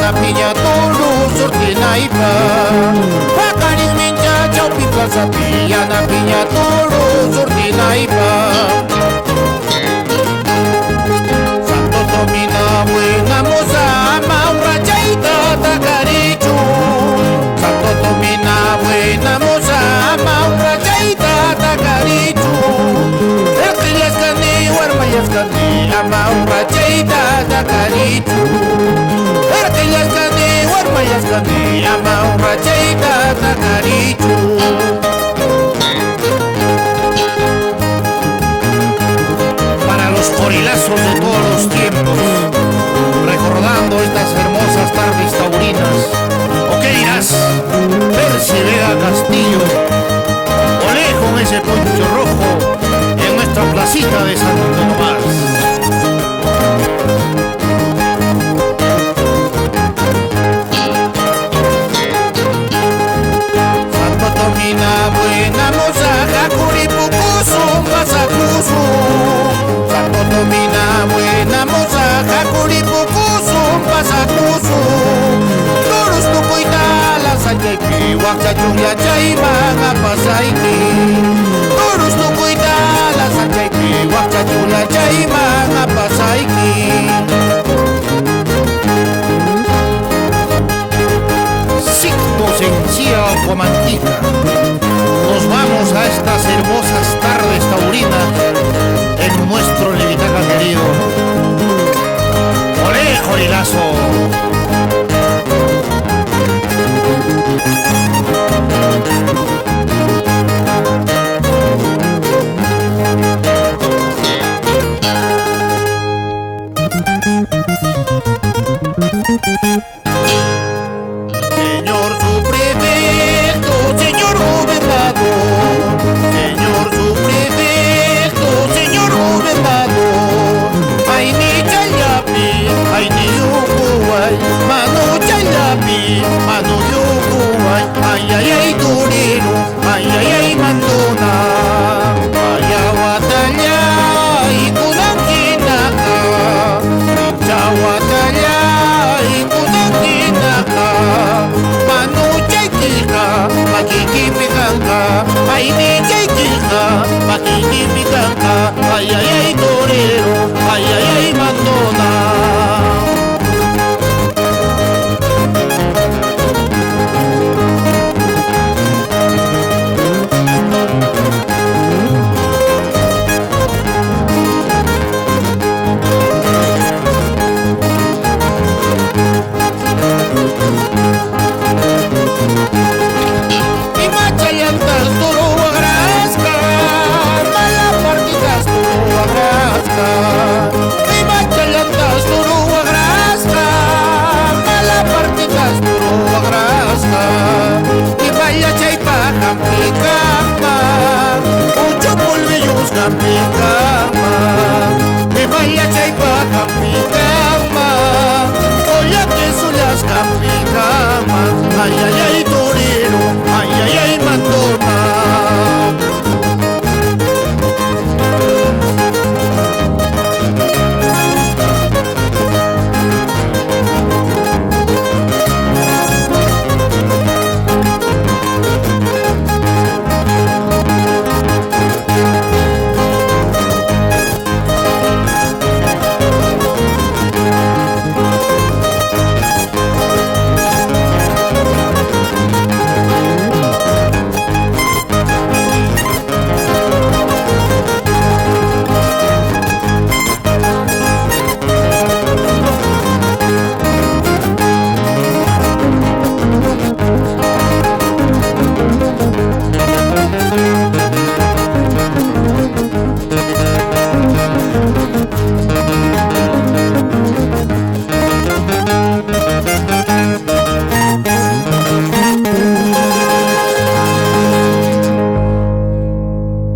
Pilla pilla tulu surti naipa Pakaning minja jaupi plaza pilla tulu surti naipa Santo Tomina buena moza maura chaita takarichu Santo Tomina buena moza maura chaita takarichu Erkilas kani warmayas kani maura chaita takarichu Erkilas kani warmayas kani maura chaita takarichu Para los gorilazos de todos los tiempos, recordando estas hermosas tardes taurinas. ¿O qué dirás? Percy Vega Castillo, olé con ese poncho rojo en nuestra placita de Santo Tomás. Santo Tomina buena moza, Hakuripukusu, Masakusu. Santo Tomina buena moza, Hakuripukusu, Masakusu. Toros tukuita la sanjaipi, wakcha chuya chaima, ngapasaiki.